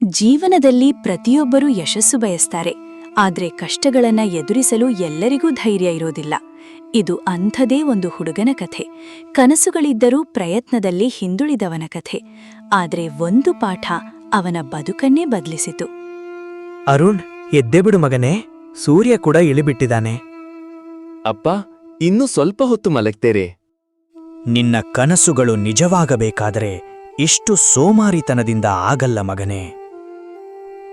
ಜೀವನದಲ್ಲಿ ಪ್ರತಿಯೊಬ್ಬರೂ ಯಶಸ್ಸು ಬಯಸ್ತಾರೆ, ಆದ್ರೆ ಕಷ್ಟಗಳನ್ನ ಎದುರಿಸಲು ಎಲ್ಲರಿಗೂ ಧೈರ್ಯ ಇರೋದಿಲ್ಲ. ಇದು ಅಂಥದೇ ಒಂದು ಹುಡುಗನ ಕಥೆ. ಕನಸುಗಳಿದ್ದರೂ ಪ್ರಯತ್ನದಲ್ಲಿ ಹಿಂದುಳಿದವನ ಕಥೆ. ಆದ್ರೆ ಒಂದು ಪಾಠ ಅವನ ಬದುಕನ್ನೇ ಬದಲಿಸಿತು. ಅರುಣ್, ಎದ್ದೆಬಿಡು ಮಗನೇ, ಸೂರ್ಯ ಕೂಡ ಇಳಿಬಿಟ್ಟಿದ್ದಾನೆ. ಅಪ್ಪ, ಇನ್ನೂ ಸ್ವಲ್ಪ ಹೊತ್ತು ಮಲಗ್ತೇರೆ. ನಿನ್ನ ಕನಸುಗಳು ನಿಜವಾಗಬೇಕಾದರೆ ಇಷ್ಟು ಸೋಮಾರಿತನದಿಂದ ಆಗಲ್ಲ ಮಗನೇ.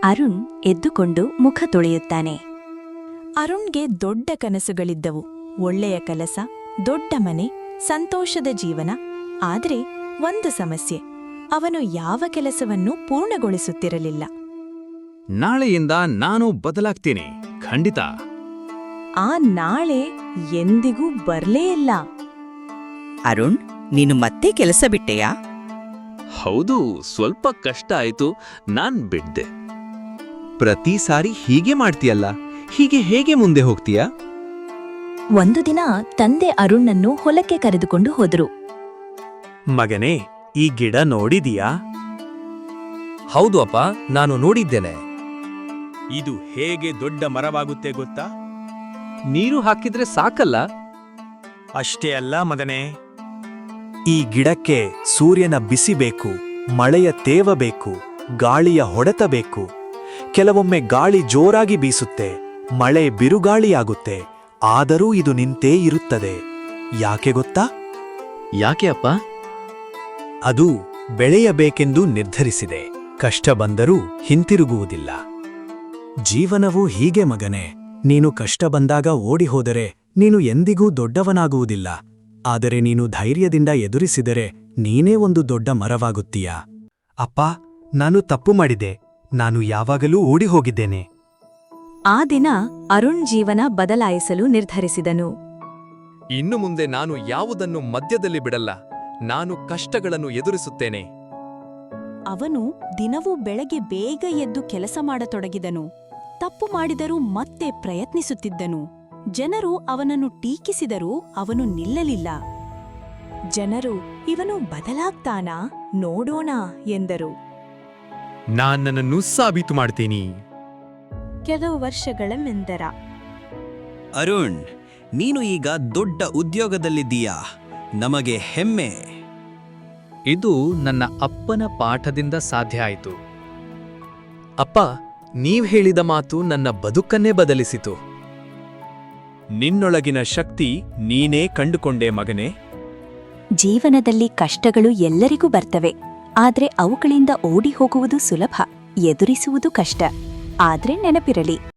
ಅರುಣ್ ಎದ್ದುಕೊಂಡು ಮುಖ ತೊಳೆಯುತ್ತಾನೆ. ಅರುಣ್ಗೆ ದೊಡ್ಡ ಕನಸುಗಳಿದ್ದವು. ಒಳ್ಳೆಯ ಕೆಲಸ, ದೊಡ್ಡ ಮನೆ, ಸಂತೋಷದ ಜೀವನ. ಆದ್ರೆ ಒಂದು ಸಮಸ್ಯೆ, ಅವನು ಯಾವ ಕೆಲಸವನ್ನೂ ಪೂರ್ಣಗೊಳಿಸುತ್ತಿರಲಿಲ್ಲ. ನಾಳೆಯಿಂದ ನಾನು ಬದಲಾಗ್ತೀನಿ, ಖಂಡಿತ. ಆ ನಾಳೆ ಎಂದಿಗೂ ಬರ್ಲೇ ಇಲ್ಲ. ಅರುಣ್, ನೀನು ಮತ್ತೆ ಕೆಲಸ ಬಿಟ್ಟೆಯಾ? ಹೌದು, ಸ್ವಲ್ಪ ಕಷ್ಟ ಆಯ್ತು, ನಾನ್ ಬಿಡ್ದೆ. ಪ್ರತಿ ಸಾರಿ ಹೀಗೆ ಮಾಡ್ತೀಯಲ್ಲ, ಹೀಗೆ ಹೇಗೆ ಮುಂದೆ ಹೋಗ್ತೀಯಾ? ಒಂದು ದಿನ ತಂದೆ ಅರುಣ್ಣನ್ನು ಹೊಲಕ್ಕೆ ಕರೆದುಕೊಂಡು ಹೋದರು. ಮಗನೇ, ಈ ಗಿಡ ನೋಡಿದೀಯಾ? ಹೌದು ಅಪ್ಪ, ನಾನು ನೋಡಿದ್ದೇನೆ. ಇದು ಹೇಗೆ ದೊಡ್ಡ ಮರವಾಗುತ್ತೆ ಗೊತ್ತಾ? ನೀರು ಹಾಕಿದ್ರೆ ಸಾಕಲ್ಲ? ಅಷ್ಟೇ ಅಲ್ಲ ಮಗನೇ, ಈ ಗಿಡಕ್ಕೆ ಸೂರ್ಯನ ಬಿಸಿ ಬೇಕು, ಮಳೆಯ ತೇವ ಬೇಕು, ಗಾಳಿಯ ಹೊಡೆತ ಬೇಕು. ಕೆಲವೊಮ್ಮೆ ಗಾಳಿ ಜೋರಾಗಿ ಬೀಸುತ್ತೆ, ಮಳೆ ಬಿರುಗಾಳಿಯಾಗುತ್ತೆ. ಆದರೂ ಇದು ನಿಂತೇ ಇರುತ್ತದೆ. ಯಾಕೆ ಗೊತ್ತಾ? ಯಾಕೆ ಅಪ್ಪ? ಅದು ಬೆಳೆಯಬೇಕೆಂದು ನಿರ್ಧರಿಸಿದೆ. ಕಷ್ಟ ಬಂದರೂ ಹಿಂತಿರುಗುವುದಿಲ್ಲ. ಜೀವನವೂ ಹೀಗೆ ಮಗನೇ. ನೀನು ಕಷ್ಟ ಬಂದಾಗ ಓಡಿಹೋದರೆ ನೀನು ಎಂದಿಗೂ ದೊಡ್ಡವನಾಗುವುದಿಲ್ಲ. ಆದರೆ ನೀನು ಧೈರ್ಯದಿಂದ ಎದುರಿಸಿದರೆ ನೀನೇ ಒಂದು ದೊಡ್ಡ ಮರವಾಗುತ್ತೀಯಾ. ಅಪ್ಪ, ನಾನು ತಪ್ಪು ಮಾಡಿದೆ. ನಾನು ಯಾವಾಗಲೂ ಓಡಿಹೋಗಿದ್ದೇನೆ. ಆ ದಿನ ಅರುಣ್ ಜೀವನ ಬದಲಾಯಿಸಲು ನಿರ್ಧರಿಸಿದನು. ಇನ್ನು ಮುಂದೆ ನಾನು ಯಾವುದನ್ನು ಮಧ್ಯದಲ್ಲಿ ಬಿಡಲ್ಲ. ನಾನು ಕಷ್ಟಗಳನ್ನು ಎದುರಿಸುತ್ತೇನೆ. ಅವನು ದಿನವೂ ಬೆಳಗ್ಗೆ ಬೇಗ ಎದ್ದು ಕೆಲಸ ಮಾಡತೊಡಗಿದನು. ತಪ್ಪು ಮಾಡಿದರೂ ಮತ್ತೆ ಪ್ರಯತ್ನಿಸುತ್ತಿದ್ದನು. ಜನರು ಅವನನ್ನು ಟೀಕಿಸಿದರೂ ಅವನು ನಿಲ್ಲಲಿಲ್ಲ. ಜನರು ಇವನು ಬದಲಾಗ್ತಾನಾ, ನೋಡೋಣ ಎಂದರು. ನಾನನ್ನು ಸಾಬೀತು ಮಾಡ್ತೀನಿ. ಕೆಲವು ವರ್ಷಗಳ ನಂತರ ಅರುಣ್, ನೀನು ಈಗ ದೊಡ್ಡ ಉದ್ಯೋಗದಲ್ಲಿದ್ದೀಯಾ. ನಮಗೆ ಹೆಮ್ಮೆ. ಇದು ನನ್ನ ಅಪ್ಪನ ಪಾಠದಿಂದ ಸಾಧ್ಯ ಆಯಿತು. ಅಪ್ಪ, ನೀವ್ ಹೇಳಿದ ಮಾತು ನನ್ನ ಬದುಕನ್ನೇ ಬದಲಿಸಿತು. ನಿನ್ನೊಳಗಿನ ಶಕ್ತಿ ನೀನೇ ಕಂಡುಕೊಂಡೆ ಮಗನೇ. ಜೀವನದಲ್ಲಿ ಕಷ್ಟಗಳು ಎಲ್ಲರಿಗೂ ಬರ್ತವೆ. ಆದ್ರೆ ಅವುಗಳಿಂದ ಓಡಿ ಹೋಗುವುದು ಸುಲಭ, ಎದುರಿಸುವುದು ಕಷ್ಟ. ಆದ್ರೆ ನೆನಪಿರಲಿ,